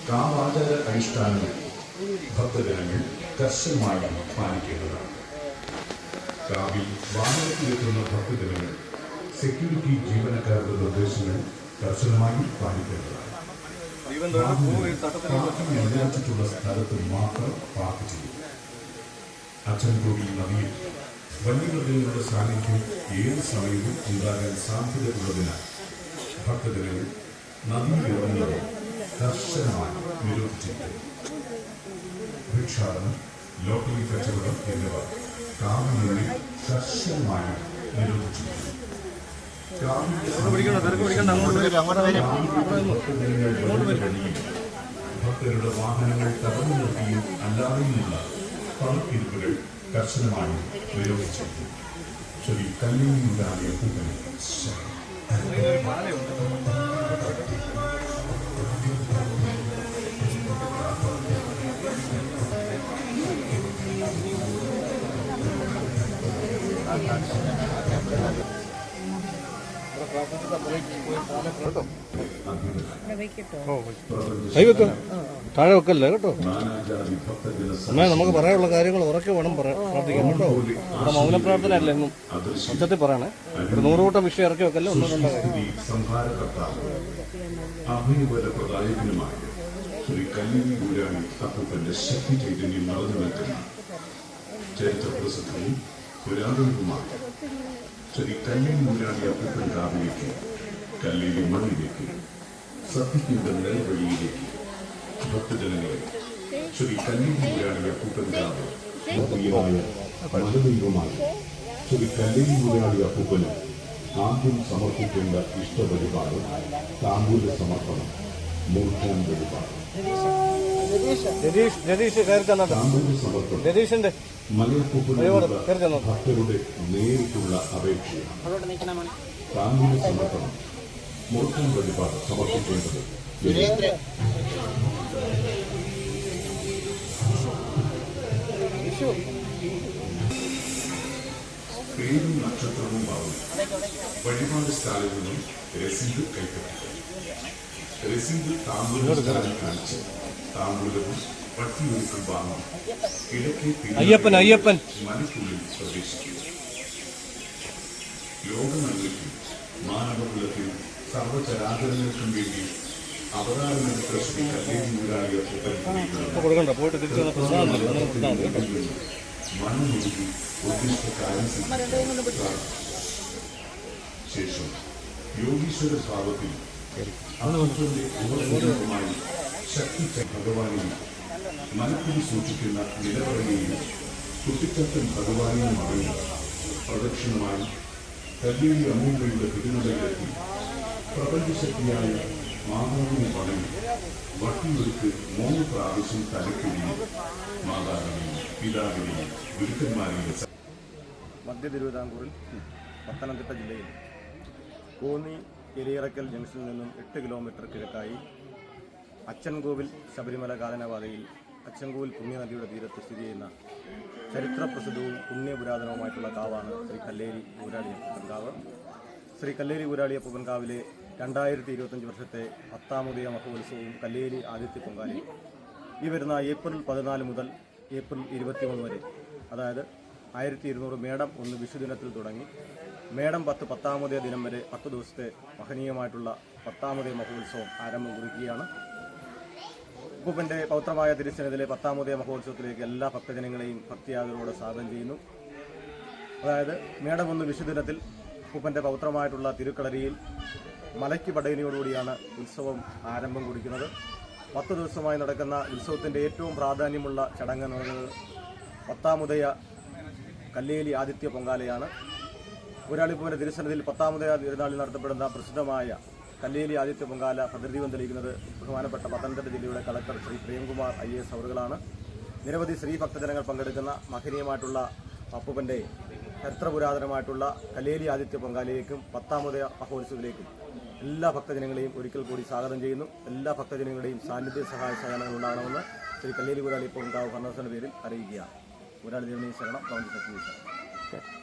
കാവാചാര അനുഷ്ഠാനങ്ങൾ ഭക്തജനങ്ങൾ കർശനമായി പാലിക്കേണ്ടതാണ്. കാവിൽ വാഹനത്തിലെത്തുന്ന ഭക്തജനങ്ങൾ സെക്യൂരിറ്റി ജീവനക്കാരുടെ നിർദ്ദേശങ്ങൾ കർശനമായി പാലിക്കേണ്ടതാണ്. നിർദ്ദേശിച്ചിട്ടുള്ള സ്ഥലത്ത് മാത്രം പാർക്ക് ചെയ്യും. അച്ചൻകോവിൽ നദിയിൽ വന്യമൃഗങ്ങളുടെ സാന്നിധ്യം ഏത് സമയവും ഉണ്ടാകാൻ സാധ്യതയുള്ളതിനാൽ ഭക്തജനങ്ങൾ നദിയിലിറങ്ങുന്നത് കർശനമായി നിരോധിച്ചിരിക്കുന്നു. ഭിക്ഷാടനം, ലോട്ടറി കച്ചവടം എന്നിവ കാവിനുള്ളിൽ കർശനമായി നിരോധിച്ചിരിക്കുന്നു. ഭക്തരുടെ വാഹനങ്ങൾ തടഞ്ഞു നിർത്തിയും അല്ലാതെയുമുള്ള പണക്കിരിപ്പുകൾ കർശനമായി നിരോധിച്ചിരിക്കുന്നു. ശ്രീ കല്ലിയുണ്ടായ പൂപ്പനെ താഴെ വെക്കല്ലേ കേട്ടോ. എന്നാൽ നമുക്ക് പറയാനുള്ള കാര്യങ്ങൾ ഉറക്കെ വേണം പ്രാർത്ഥിക്കാം കേട്ടോ. ഇവിടെ മൗന പ്രാർത്ഥന അല്ല എന്നും ഉച്ചത്തിൽ പറയണേ. ഒരു 100 കൂട്ടം വിഷയം ഇറക്കി വെക്കല്ലേ. ഒന്നും രണ്ടോ ശക്തി ചൈതന്യം നടന്നു നിൽക്കുന്ന ചരിത്ര പ്രസിദ്ധവും പുരാതനവുമാണ് ശ്രീ കല്ലേരി ഊരാണി അപ്പൂപ്പൻ കാവിലേക്ക്, കല്ലേരി മണ്ണിലേക്ക്, സത്യത്തിന്റെ നേർവഴിയിലേക്ക് ഭക്തജനങ്ങളെ ശ്രീ കല്ലേരി ഊരാണി അപ്പൂപ്പൻ കാവ് മലദൈവമായി ശ്രീ കല്ലേരി ഊരാണി അപ്പൂപ്പന് ആദ്യം സമർപ്പിക്കേണ്ട ഇഷ്ടവഴിപാട് താമ്പൂല സമർപ്പണം, മൂർഖാൻ വഴിപാട്. ഭക്തരുടെ നേരിട്ടുള്ള അപേക്ഷയാണ്. താമ്പൂല സമർപ്പണം, മൂർഖാൻ വഴിപാട് സമർപ്പിക്കേണ്ടത് പേരും നക്ഷത്രവും വാങ്ങും. വഴിപാട് സ്റ്റാളിൽ നിന്നും രസീത് കൈപ്പറ്റുക. രസീത് താമ്പൂല സ്റ്റാളിൽ കാണിച്ച് താമ്പൂലവും പട്ടിയൊരുക്കം വാങ്ങും. കിഴക്കേ മലക്കുള്ളിൽ പ്രവേശിക്കുക. ലോകമന്വേഷിക്കും മാനവകുലത്തിൽ സർവചരാചരങ്ങൾക്കും വേണ്ടി അവതാരമെടുത്ത ശ്രീ കല്ലേരി ഊരാളി മണ്ണൊഴുകി ഉദ്ദിഷ്ട കാര്യം ശേഷം യോഗീശ്വര ഭാവത്തിൽ ഉപസ്വരൂപമായി ശക്തി ഭഗവാനെയും മനസ്സിൽ സൂക്ഷിക്കുന്ന നിലവറയെയും കുട്ടിച്ചത്തൻ ഭഗവാനെയും മടങ്ങി പ്രദക്ഷിണമായി കല്ലേരി അമ്മൂമ്മയുടെ തിരുനടയിലെത്തി പ്രപഞ്ചശക്തിയായ മാതാവിനെ വണങ്ങി വട്ടിയൊരുക്ക് 3 പ്രാവശ്യം തലയ്ക്കുകയും മാതാവിനെയും പിതാവിനെയും ഗുരുക്കന്മാരെയും. മധ്യ തിരുവിതാംകൂറിൽ പത്തനംതിട്ട ജില്ലയിൽ കോന്നി എലിയറക്കൽ ജംഗ്ഷനിൽ നിന്നും 8 കിലോമീറ്റർ കിഴക്കായി അച്ചൻകോവിൽ ശബരിമല കാനനപാതയിൽ അച്ചൻകോവിൽ പുണ്യനദിയുടെ തീരത്ത് സ്ഥിതി ചെയ്യുന്ന ചരിത്രപ്രസിദ്ധവും പുണ്യപുരാതനവുമായിട്ടുള്ള കാവാണ് ശ്രീ കല്ലേരി ഊരാളി അപ്പൂപ്പൻ കാവ്. ശ്രീ കല്ലേരി ഊരാളി അപ്പൂപ്പൻ കാവിലെ 2025 വർഷത്തെ 10ാം ഉദയ മഹോത്സവവും കല്ലേരി ആദിത്യ പൊങ്കാലയും ഈ വരുന്ന ഏപ്രിൽ 14 മുതൽ ഏപ്രിൽ 23 വരെ, അതായത് 1200 മേടം 1 വിഷുദിനത്തിൽ തുടങ്ങി മേടം 10 10ാമതേ ദിനം വരെ 10 ദിവസത്തെ മഹനീയമായിട്ടുള്ള 10ാമതേ മഹോത്സവം ആരംഭം കുറിക്കുകയാണ്. അപ്പൂപ്പൻ്റെ പൗത്രമായ തിരുസന്നിധിയിലെ 10ാമതേ മഹോത്സവത്തിലേക്ക് എല്ലാ ഭക്തജനങ്ങളെയും ഭക്തിയാദരോടെ സ്വാഗതം ചെയ്യുന്നു. അതായത് മേടം 1 വിഷുദിനത്തിൽ അപ്പൂപ്പൻ്റെ പൗത്രമായിട്ടുള്ള തിരുക്കളരിയിൽ മലയ്ക്ക് പടയണിയോടുകൂടിയാണ് ഉത്സവം ആരംഭം കുറിക്കുന്നത്. 10 ദിവസമായി നടക്കുന്ന ഉത്സവത്തിൻ്റെ ഏറ്റവും പ്രാധാന്യമുള്ള ചടങ്ങ് എന്ന് പറയുന്നത് 10ാം ഉദയ കല്ലേരി ആദിത്യ പൊങ്കാലയാണ്. ഊരാളിപ്പൂവിൻ്റെ തിരുസന്നിധിയിൽ 10ാം ഉദയ തിരുനാളിൽ നടത്തപ്പെടുന്ന പ്രസിദ്ധമായ കല്ലേരി ആദിത്യ പൊങ്കാല ഭദ്രദീപം തെളിയിക്കുന്നത് ബഹുമാനപ്പെട്ട പത്തനംതിട്ട ജില്ലയുടെ കളക്ടർ ശ്രീ പ്രേംകുമാർ IAS അവറുകളാണ്. നിരവധി സ്ത്രീ ഭക്തജനങ്ങൾ പങ്കെടുക്കുന്ന മഹനീയമായിട്ടുള്ള അപ്പൂപ്പൻ്റെ ചരിത്രപുരാതനമായിട്ടുള്ള കല്ലേരി ആദിത്യ പൊങ്കാലയിലേക്കും 10ാം ഉദയ മഹോത്സവത്തിലേക്കും എല്ലാ ഭക്തജനങ്ങളെയും ഒരിക്കൽ കൂടി സ്വാഗതം ചെയ്യുന്നു. എല്ലാ ഭക്തജനങ്ങളുടെയും സാന്നിധ്യ സഹായ സഹകരണങ്ങൾ ഉണ്ടാകണമെന്ന് ശ്രീ കല്ലേരി ഊരാളി അപ്പൂപ്പൻ കാവ് ഭരണസമിതിയുടെ പേരിൽ അറിയിക്കുകയാണ്. ഊരാളി ദേവനീ ശരണം, ഗവൺമെന്റ് സെക്രട്ടറി.